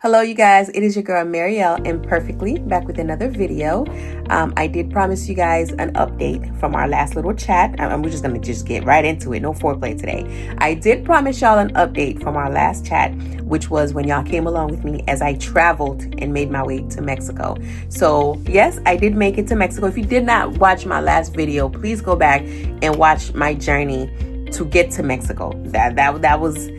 Hello, you guys. It is your girl Marielle Imperfectly back with another video. I did promise you guys an update from our last little chat. We're just gonna get right into it. No foreplay today. I did promise y'all an update from our last chat, which was when y'all came along with me as I traveled and made my way to Mexico. So yes, I did make it to Mexico. If you did not watch my last video, please go back and watch my journey to get to Mexico. That was.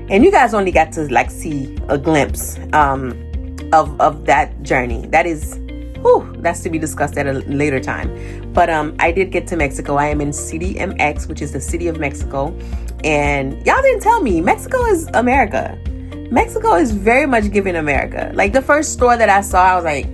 And you guys only got to see a glimpse of that journey. That's to be discussed at a later time. But I did get to Mexico. I am in CDMX, which is the city of Mexico. And y'all didn't tell me, Mexico is America. Mexico is very much giving America. Like the first store that I saw, I was like,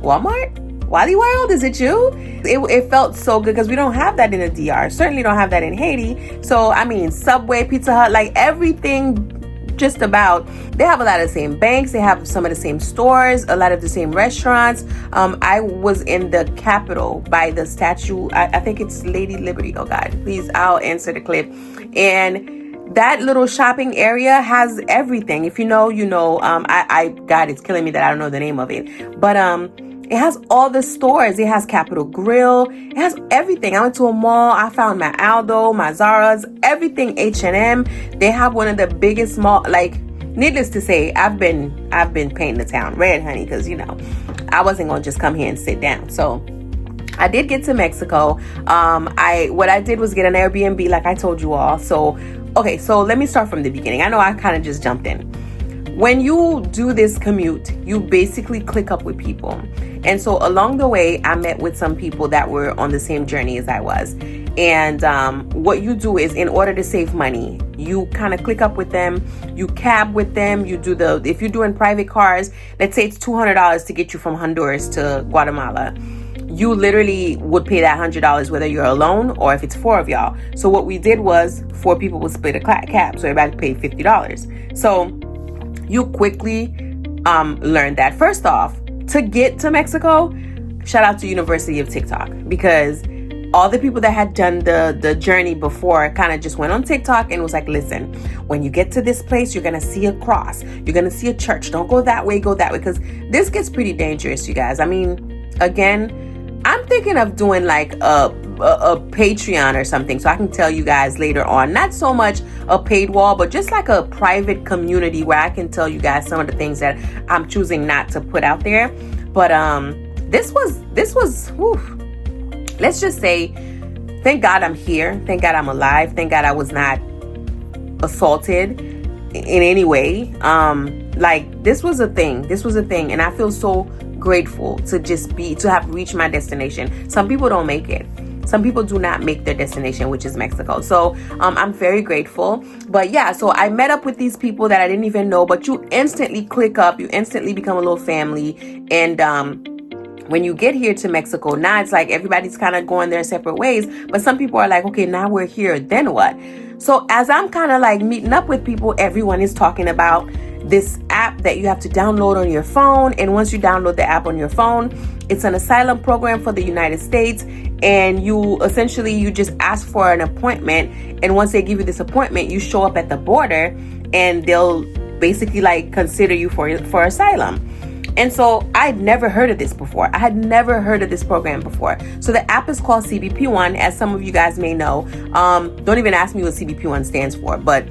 Walmart? Wally World, is it you? It felt so good because we don't have that in the DR. Certainly don't have that in Haiti. So, Subway, Pizza Hut, everything just about. They have a lot of the same banks. They have some of the same stores, a lot of the same restaurants. I was in the Capitol by the statue. I think it's Lady Liberty. Oh, God, please, I'll answer the clip. And that little shopping area has everything. If you know, you know. God, it's killing me that I don't know the name of it. But, it has all the stores. It has Capitol Grill. It has everything. I went to a mall. I found my Aldo, my Zara's, everything H&M. They have one of the biggest mall. Needless to say, I've been painting the town red, honey, because I wasn't gonna just come here and sit down. So I did get to Mexico. What I did was get an Airbnb, like I told you all. So let me start from the beginning. I know I kind of just jumped in. When you do this commute, you basically click up with people. And so along the way, I met with some people that were on the same journey as I was. And what you do is, in order to save money, you kind of click up with them, you cab with them, if you're doing private cars, let's say it's $200 to get you from Honduras to Guatemala. You literally would pay that $100 whether you're alone or if it's four of y'all. So what we did was 4 people would split a cab. So everybody paid $50. So you quickly learn that. First off, to get to Mexico, shout out to University of TikTok, because all the people that had done the journey before kind of just went on TikTok and was like, listen, when you get to this place, you're going to see a cross. You're going to see a church. Don't go that way, go that way, because this gets pretty dangerous, you guys. Again, I'm thinking of doing a Patreon or something, so I can tell you guys later on. Not so much a paid wall, but just like a private community where I can tell you guys some of the things that I'm choosing not to put out there. But this was whew. Let's just say, thank God I'm here. Thank God I'm alive. Thank God I was not assaulted in any way. This was a thing, and I feel so grateful to have reached my destination. Some people don't make it. Some people do not make their destination, which is Mexico. So I'm very grateful. But yeah, so I met up with these people that I didn't even know, but you instantly click up, you instantly become a little family. And when you get here to Mexico, now it's like everybody's kind of going their separate ways. But some people are like, okay, now we're here, then what? So as I'm kind of meeting up with people, everyone is talking about this app that you have to download on your phone. And once you download the app on your phone, it's an asylum program for the United States. And you just ask for an appointment. And once they give you this appointment, you show up at the border and they'll basically consider you for asylum. And so I'd never heard of this before. I had never heard of this program before. So the app is called CBP-1, as some of you guys may know. Don't even ask me what CBP-1 stands for, but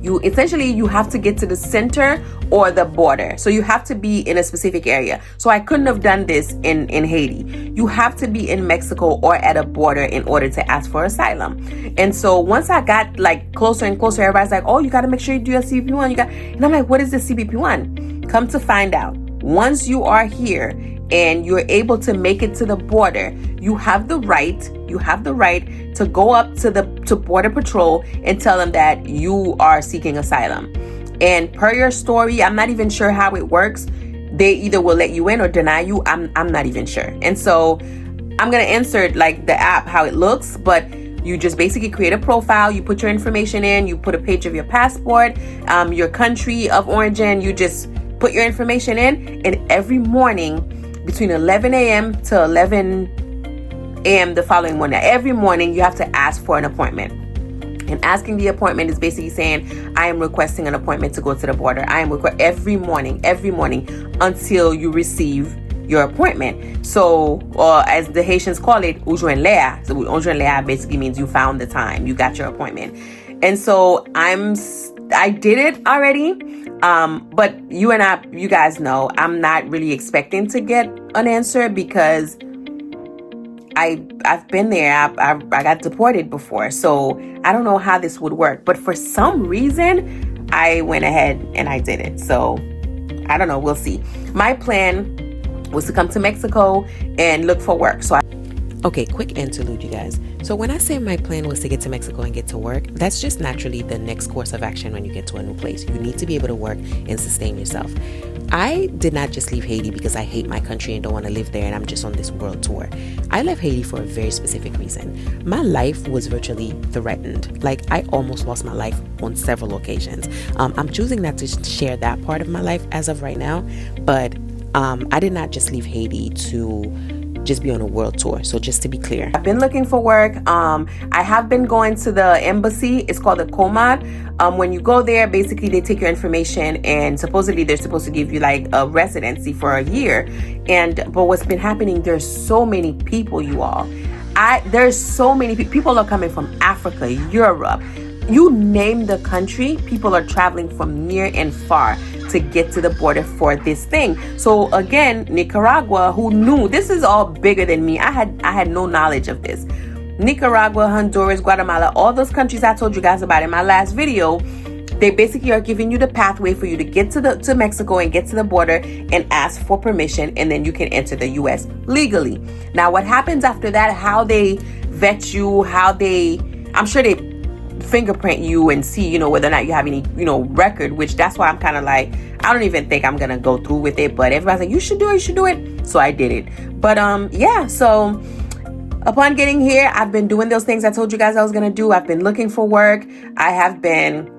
you have to get to the center or the border. So you have to be in a specific area. So I couldn't have done this in Haiti. You have to be in Mexico or at a border in order to ask for asylum. And so once I got closer and closer, everybody's like, oh, you got to make sure you do your CBP-1. And I'm like, what is the CBP-1? Come to find out, once you are here and you're able to make it to the border, you have the right to go up to Border Patrol and tell them that you are seeking asylum. And per your story, I'm not even sure how it works. They either will let you in or deny you. I'm not even sure. And so I'm going to insert the app, how it looks, but you just basically create a profile. You put your information in, you put a page of your passport, your country of origin, you just put your information in, and every morning between 11 a.m. to 11 a.m. the following morning, every morning you have to ask for an appointment. And asking the appointment is basically saying, I am requesting an appointment to go to the border. I am every morning until you receive your appointment. So, as the Haitians call it, Oujwen Lea. So, Oujwen Lea basically means you found the time, you got your appointment. And so I did it already. But you guys know, I'm not really expecting to get an answer because I've been there. I got deported before, so I don't know how this would work. But for some reason, I went ahead and I did it. So I don't know. We'll see. My plan was to come to Mexico and look for work. Okay, quick interlude, you guys. So when I say my plan was to get to Mexico and get to work, that's just naturally the next course of action when you get to a new place. You need to be able to work and sustain yourself. I did not just leave Haiti because I hate my country and don't want to live there and I'm just on this world tour. I left Haiti for a very specific reason. My life was virtually threatened. Like, I almost lost my life on several occasions. I'm choosing not to share that part of my life as of right now, but I did not just leave Haiti to just be on a world tour. So just to be clear, I've been looking for work. I have been going to the embassy. It's called the COMAD. When you go there, basically they take your information and supposedly they're supposed to give you like a residency for a year. But what's been happening, there's so many people, you all. There's so many people are coming from Africa, Europe. You name the country, people are traveling from near and far to get to the border for this thing. So again, Nicaragua, who knew this is all bigger than me. I had no knowledge of this. Nicaragua, Honduras, Guatemala, all those countries I told you guys about in my last video, they basically are giving you the pathway for you to get to Mexico and get to the border and ask for permission, and then you can enter the US legally. Now, what happens after that, how they vet you, I'm sure they fingerprint you and see, whether or not you have any, record, which that's why I'm kind of like, I don't even think I'm going to go through with it, but everybody's like, you should do it. So I did it. But, so upon getting here, I've been doing those things I told you guys I was going to do. I've been looking for work. I have been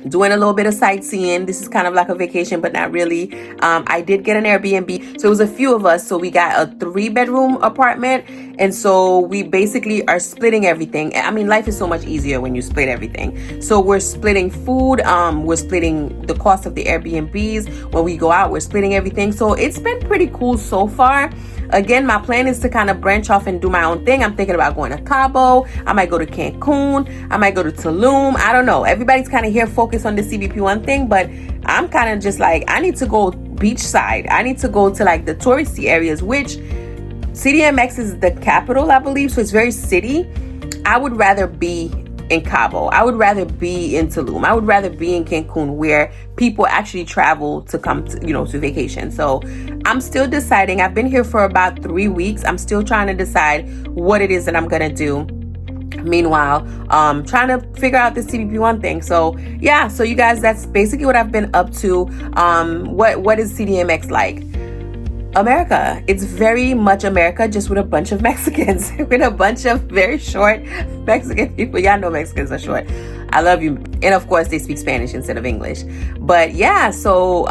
doing a little bit of sightseeing. This is kind of like a vacation, but not really. I did get an Airbnb. So it was a few of us. So we got a 3-bedroom apartment. And so we basically are splitting everything. I mean, life is so much easier when you split everything. So we're splitting food. We're splitting the cost of the Airbnbs. When we go out, we're splitting everything. So it's been pretty cool so far. Again, my plan is to kind of branch off and do my own thing. I'm thinking about going to Cabo. I might go to Cancun. I might go to Tulum. I don't know. Everybody's kind of here focused on the CBP1 thing, but I'm kind of just like, I need to go beachside. I need to go to like the touristy areas, which CDMX is the capital, I believe. So it's very city. I would rather be in Cabo. I would rather be in Tulum. I would rather be in Cancun, where people actually travel to come to, to vacation. So I'm still deciding. I've been here for about 3 weeks. I'm still trying to decide what it is that I'm going to do. Meanwhile, trying to figure out the CBP1 thing. So yeah, so you guys, that's basically what I've been up to. What is CDMX like? America. It's very much America, just with a bunch of Mexicans, with a bunch of very short Mexican people. Y'all know Mexicans are short. I love you. And of course, they speak Spanish instead of English. But yeah, so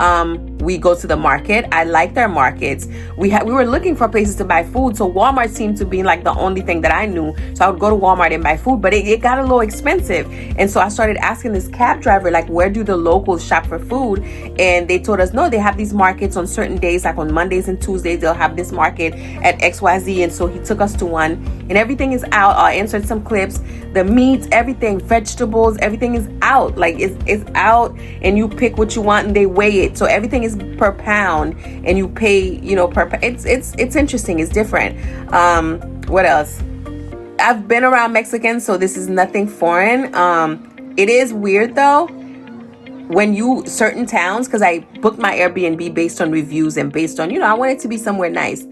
we go to the market. I like their markets. We were looking for places to buy food. So Walmart seemed to be like the only thing that I knew. So I would go to Walmart and buy food, but it got a little expensive. And so I started asking this cab driver, like, where do the locals shop for food? And they told us, no, they have these markets on certain days, like on Mondays and Tuesdays, they'll have this market at XYZ. And so he took us to one, and everything is out. I'll insert some clips. The meats, everything, vegetables, everything is out. Like it's out, and you pick what you want and they weigh it. So everything is per pound, and you pay, per pound. It's interesting. It's different. What else? I've been around Mexicans, so this is nothing foreign. It is weird though, when certain towns, because I booked my Airbnb based on reviews and based on, I want it to be somewhere nice.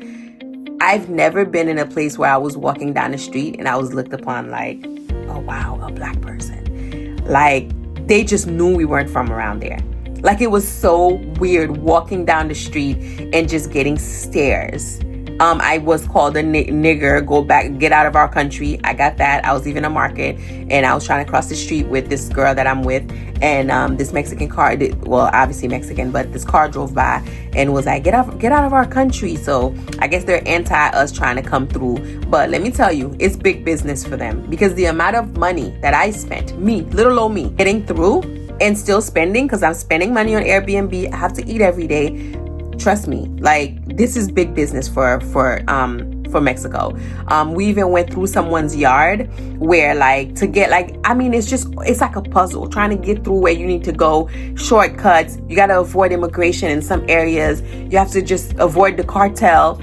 I've never been in a place where I was walking down the street and I was looked upon like, oh wow, a black person. Like, they just knew we weren't from around there. Like, it was so weird walking down the street and just getting stares. I was called a nigger, go back, get out of our country. I got that. I was leaving a market and I was trying to cross the street with this girl that I'm with, and this Mexican car, well, obviously Mexican, but this car drove by and was like, get out of our country. So I guess they're anti us trying to come through. But let me tell you, it's big business for them, because the amount of money that I spent, me, little old me, getting through and still spending, because I'm spending money on Airbnb, I have to eat every day. Trust me, like, this is big business for Mexico. We even went through someone's yard where, like, to get, like, I mean, it's like a puzzle trying to get through where you need to go, shortcuts. You got to avoid immigration in some areas. You have to just avoid the cartel.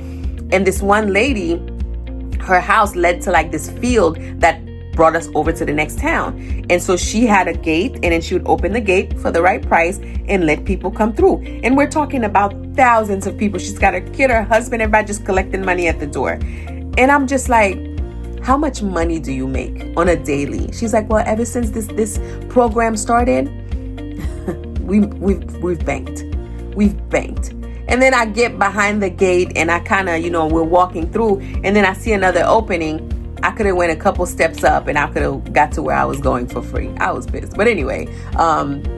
And this one lady, her house led to like this field that brought us over to the next town. And so she had a gate, and then she would open the gate for the right price and let people come through. And we're talking about thousands of people. She's got her kid, her husband, everybody just collecting money at the door. And I'm just like, how much money do you make on a daily? She's like, well, ever since this program started, we've banked. We've banked. And then I get behind the gate and I kind of, we're walking through, and then I see another opening. I could have went a couple steps up and I could have got to where I was going for free. I was pissed. But anyway,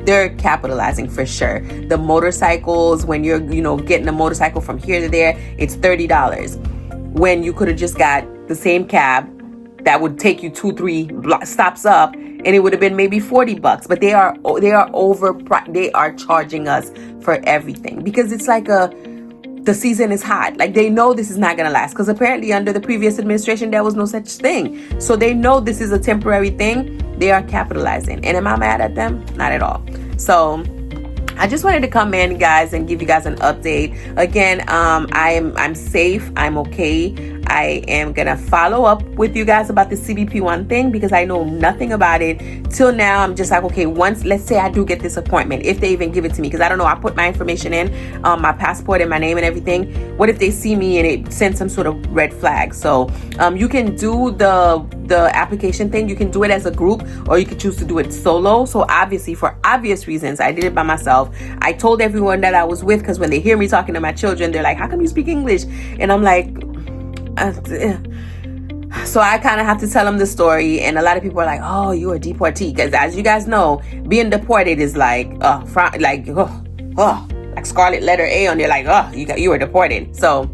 they're capitalizing for sure. The motorcycles, when you're, getting a motorcycle from here to there, it's $30. When you could have just got the same cab that would take you 2-3 stops up, and it would have been maybe $40. But they are charging us for everything, because it's like the season is hot. Like, they know this is not going to last, because apparently under the previous administration, there was no such thing. So they know this is a temporary thing. They are capitalizing. And am I mad at them? Not at all. So I just wanted to come in, guys, and give you guys an update. Again, I'm safe. I'm okay. I am going to follow up with you guys about the CBP1 thing, because I know nothing about it. Till now, I'm just like, okay, once, let's say I do get this appointment, if they even give it to me, because I don't know, I put my information in, my passport and my name and everything. What if they see me and it sends some sort of red flag? So you can do the application thing. You can do it as a group, or you could choose to do it solo. So obviously, for obvious reasons, I did it by myself. I told everyone that I was with, because when they hear me talking to my children, they're like, how come you speak English? And I'm like, so I kind of have to tell them the story. And a lot of people are like, oh, you're a deportee, because as you guys know, being deported is like like scarlet letter A on there, like, oh, you were deported. So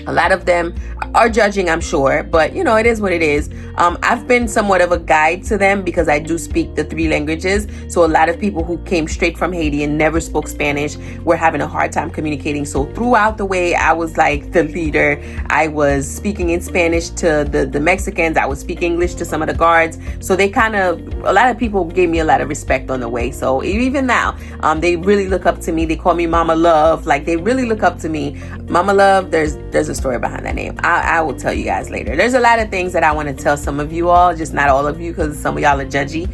a lot of them are judging, I'm sure, but it is what it is. I've been somewhat of a guide to them, because I do speak the 3 languages. So a lot of people who came straight from Haiti and never spoke Spanish were having a hard time communicating. So throughout the way, I was like the leader. I was speaking in Spanish to the Mexicans. I would speak English to some of the guards. So they a lot of people gave me a lot of respect on the way. So even now, they really look up to me. They call me Mama Love. Like, they really look up to me. Mama Love, there's a story behind that name. I will tell you guys later. There's a lot of things that I want to tell some of you all, just not all of you, because some of y'all are judgy.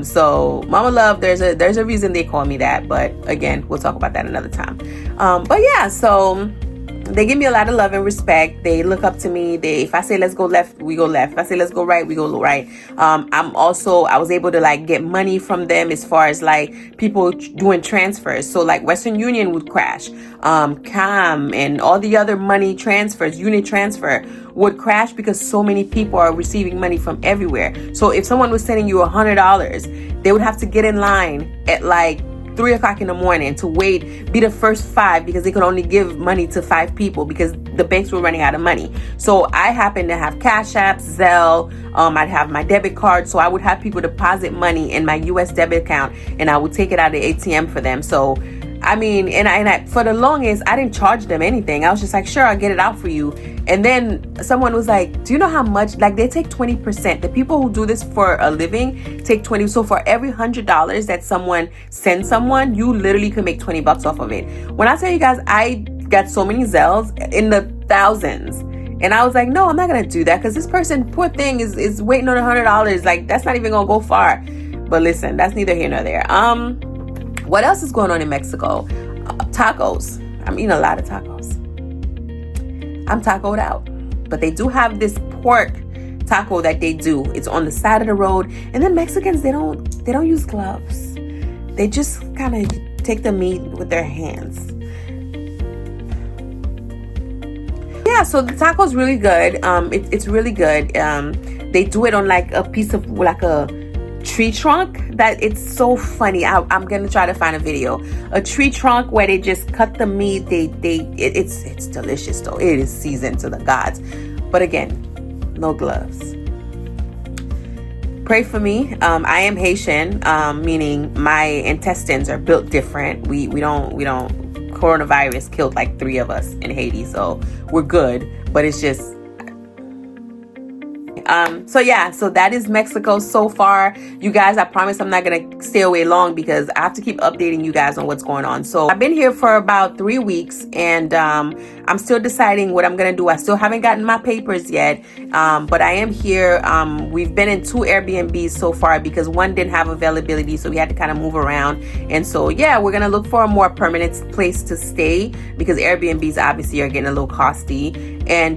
So Mama Love, there's a reason they call me that, but again, we'll talk about that another time. But yeah, so they give me a lot of love and respect. They look up to me. If I say let's go left, we go left. If I say let's go right, we go right. I was able to like get money from them, as far as like people doing transfers. So like Western Union would crash, CAM and all the other money transfers, unit transfer would crash, because so many people are receiving money from everywhere. So if someone was sending you $100, they would have to get in line at like 3 o'clock in the morning to wait, be the first 5, because they could only give money to 5 people, because the banks were running out of money. So I happen to have Cash App, Zelle, I'd have my debit card. So I would have people deposit money in my US debit account, and I would take it out of the ATM for them. So I mean, and I for the longest, I didn't charge them anything. I was just like, sure, I'll get it out for you. And then someone was like, do you know how much? Like, they take 20%. The people who do this for a living take 20. So for every $100 that someone sends someone, you literally could make $20 off of it. When I tell you guys, I got so many Zelles in the thousands. And I was like, no, I'm not going to do that, because this person, poor thing, is waiting on $100. Like, that's not even going to go far. But listen, that's neither here nor there. What else is going on in Mexico? Tacos. I'm eating a lot of tacos. I'm tacoed out. But they do have this pork taco that they do. It's on the side of the road. And then Mexicans, they don't use gloves. They just kind of take the meat with their hands. yeah, so the taco's really good. It's really good. They do it on like a piece of like a tree trunk that it's so funny. I'm gonna try to find a video. A tree trunk where they just cut the meat. It's delicious though. It is seasoned to the gods. But again, no gloves. Pray for me. I am Haitian, meaning my intestines are built different. We don't coronavirus killed like 3 of us in Haiti, so we're good, but it's just so yeah, so that is Mexico so far. You guys, I promise I'm not gonna stay away long because I have to keep updating you guys on what's going on. So I've been here for about 3 weeks, and I'm still deciding what I'm gonna do. I still haven't gotten my papers yet, but I am here. We've been in 2 Airbnbs so far because one didn't have availability, so we had to kind of move around. And so yeah, we're gonna look for a more permanent place to stay because Airbnbs obviously are getting a little costly, and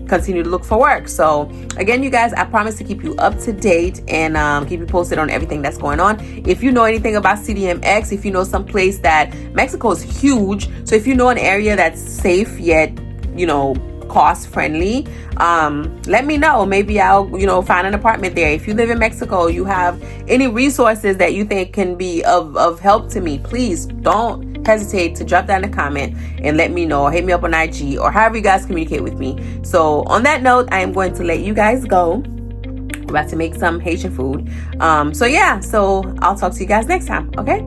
continue to look for work. So again, you guys, I promise to keep you up to date and keep you posted on everything that's going on. If you know anything about CDMX, if you know some place that Mexico is huge, so if you know an area that's safe yet, you know, cost friendly, let me know. Maybe I'll, you know, find an apartment there. If you live in Mexico, you have any resources that you think can be of help to me, please don't hesitate to drop down a comment and let me know, or hit me up on IG, or however you guys communicate with me. So on that note, I am going to let you guys go. I'm about to make some Haitian food. So yeah, so I'll talk to you guys next time. Okay.